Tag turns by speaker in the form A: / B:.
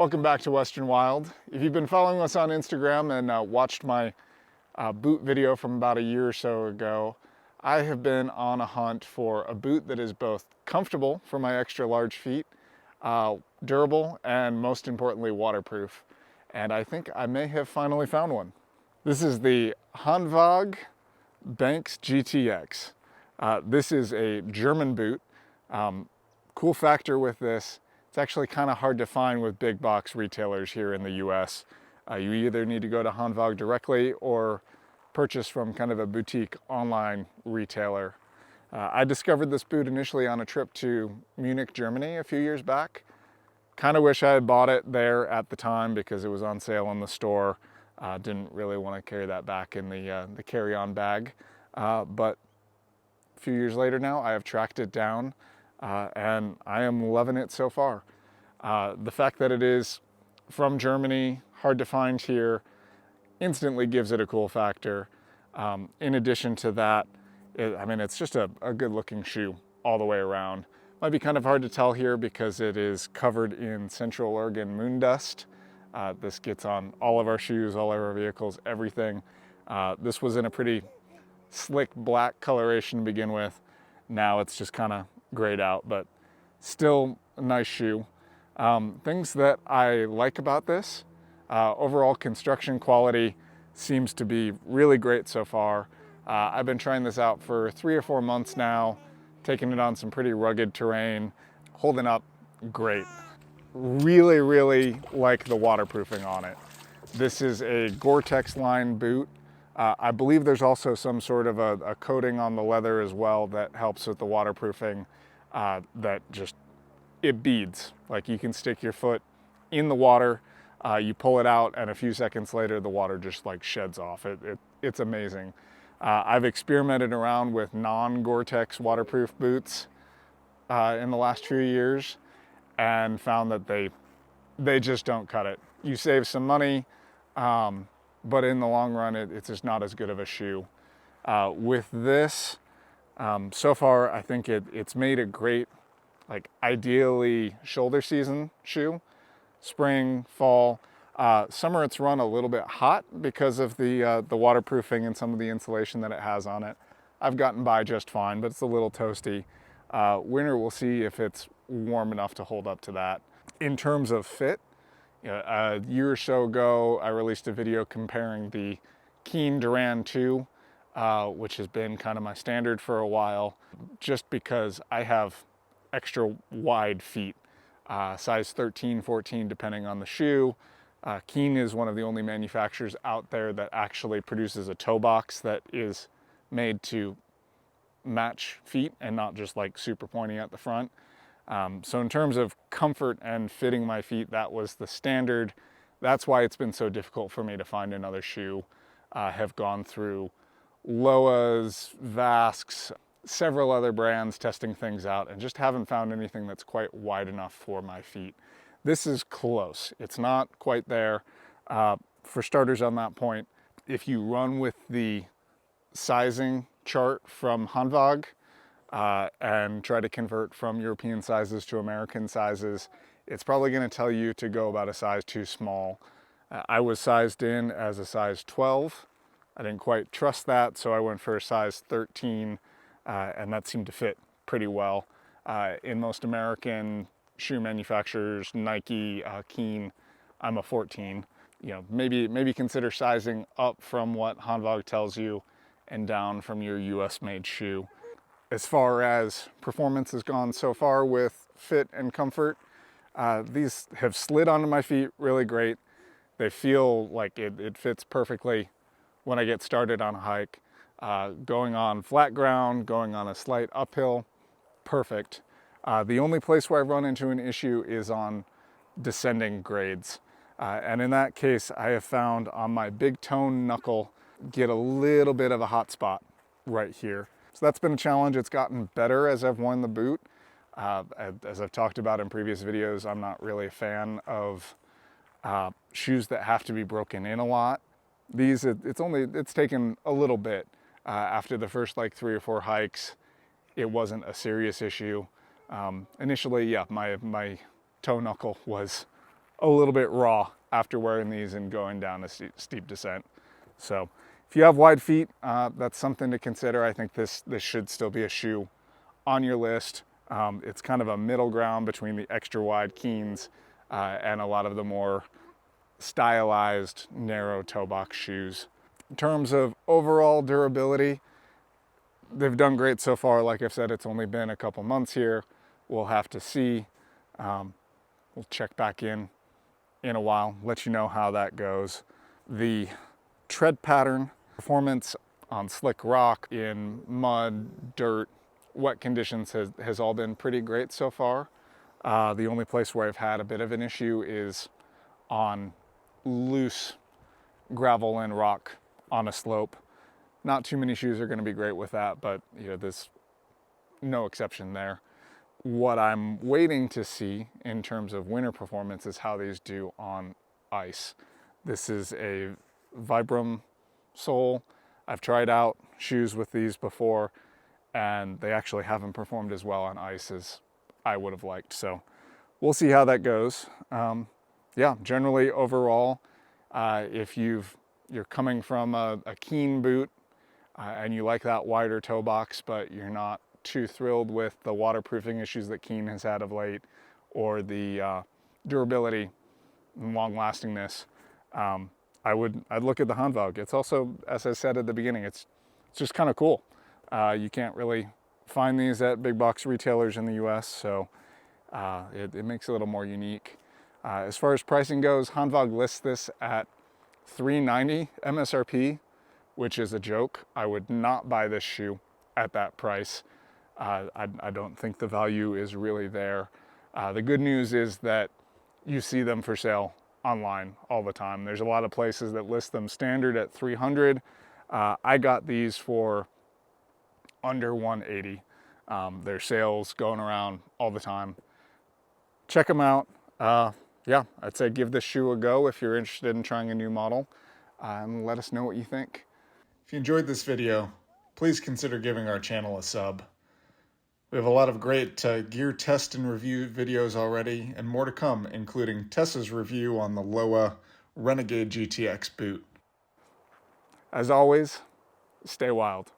A: Welcome back to Western Wild. If you've been following us on Instagram and watched my boot video from about a year or so ago, I have been on a hunt for a boot that is both comfortable for my extra large feet, durable, and most importantly, waterproof. And I think I may have finally found one. This is the Hanwag Banks GTX. This is a German boot. Cool factor with this, it's actually kind of hard to find with big box retailers here in the US. You either need to go to Hanwag directly or purchase from kind of a boutique online retailer. I discovered this boot initially on a trip to Munich, Germany a few years back. Kind of wish I had bought it there at the time because it was on sale in the store. Didn't really want to carry that back in the carry-on bag. But a few years later now, I have tracked it down. And I am loving it so far. The fact that it is from Germany, hard to find here, instantly gives it a cool factor. In addition to that, it's just a good looking shoe all the way around. Might be kind of hard to tell here because it is covered in Central Oregon moon dust. This gets on all of our shoes, all of our vehicles, everything. This was in a pretty slick black coloration to begin with. Now it's just kind of grayed out, but still a nice shoe. Things that I like about this, overall construction quality seems to be really great so far. I've been trying this out for 3 or 4 months now, taking it on some pretty rugged terrain, holding up great. Really like the waterproofing on it. This is a Gore-Tex line boot. I believe there's also some sort of a coating on the leather as well that helps with the waterproofing. That just, it beads. Like you can stick your foot in the water, you pull it out, and a few seconds later the water just like sheds off. It's amazing. I've experimented around with non-Gore-Tex waterproof boots in the last few years and found that they just don't cut it. You save some money, but in the long run, it's just not as good of a shoe. With this, so far, I think it's made a great, like ideally shoulder season shoe. Spring, fall, summer it's run a little bit hot because of the waterproofing and some of the insulation that it has on it. I've gotten by just fine, but it's a little toasty. Winter, we'll see if it's warm enough to hold up to that. In terms of fit, a year or so ago, I released a video comparing the Keen Duran 2, which has been kind of my standard for a while, just because I have extra wide feet, size 13, 14, depending on the shoe. Keen is one of the only manufacturers out there that actually produces a toe box that is made to match feet and not just like super pointy at the front. So in terms of comfort and fitting my feet, that was the standard. That's why it's been so difficult for me to find another shoe. Have gone through Loas, Vasks, several other brands testing things out, and just haven't found anything that's quite wide enough for my feet. This is close. It's not quite there. For starters on that point, if you run with the sizing chart from Hanwag, and try to convert from European sizes to American sizes, it's probably going to tell you to go about a size too small. I was sized in as a size 12. I didn't quite trust that, so I went for a size 13, and that seemed to fit pretty well. In most American shoe manufacturers, Nike, Keen, I'm a 14. Maybe consider sizing up from what Hanwag tells you and down from your US made shoe. As far as performance has gone so far with fit and comfort, these have slid onto my feet really great. They feel like it fits perfectly when I get started on a hike. Going on flat ground, going on a slight uphill, perfect. The only place where I've run into an issue is on descending grades. And in that case, I have found on my big toe knuckle, get a little bit of a hot spot right here. So that's been a challenge. It's gotten better as I've worn the boot. As I've talked about in previous videos, I'm not really a fan of shoes that have to be broken in a lot. These, it's taken a little bit. After the first like 3 or 4 hikes, it wasn't a serious issue. Initially, yeah, my toe knuckle was a little bit raw after wearing these and going down a steep descent. So if you have wide feet, that's something to consider. I think this should still be a shoe on your list. It's kind of a middle ground between the extra wide Keens and a lot of the more stylized narrow toe box shoes. In terms of overall durability, they've done great so far. Like I've said, it's only been a couple months here. We'll have to see. We'll check back in a while, let you know how that goes. The tread pattern, performance on slick rock, in mud, dirt, wet conditions has all been pretty great so far. The only place where I've had a bit of an issue is on loose gravel and rock on a slope. Not too many shoes are going to be great with that, but you know, there's no exception there. What I'm waiting to see in terms of winter performance is how these do on ice. This is a Vibram sole. I've tried out shoes with these before, and they actually haven't performed as well on ice as I would have liked. So we'll see how that goes. Yeah, generally overall, if you're coming from a Keen boot and you like that wider toe box, but you're not too thrilled with the waterproofing issues that Keen has had of late, or the durability and long lastingness, I'd look at the Hanwag. It's also, as I said at the beginning, it's just kind of cool. You can't really find these at big box retailers in the US, so it makes it a little more unique. As far as pricing goes, Hanwag lists this at $390 MSRP, which is a joke. I would not buy this shoe at that price. I don't think the value is really there. The good news is that you see them for sale online all the time. There's a lot of places that list them standard at $300. I got these for under $180. There's sales going around all the time. Check them out. Yeah, I'd say give this shoe a go if you're interested in trying a new model, and let us know what you think. If you enjoyed this video, please consider giving our channel a sub. We have a lot of great gear test and review videos already, and more to come, including Tessa's review on the Loa Renegade GTX boot. As always, stay wild.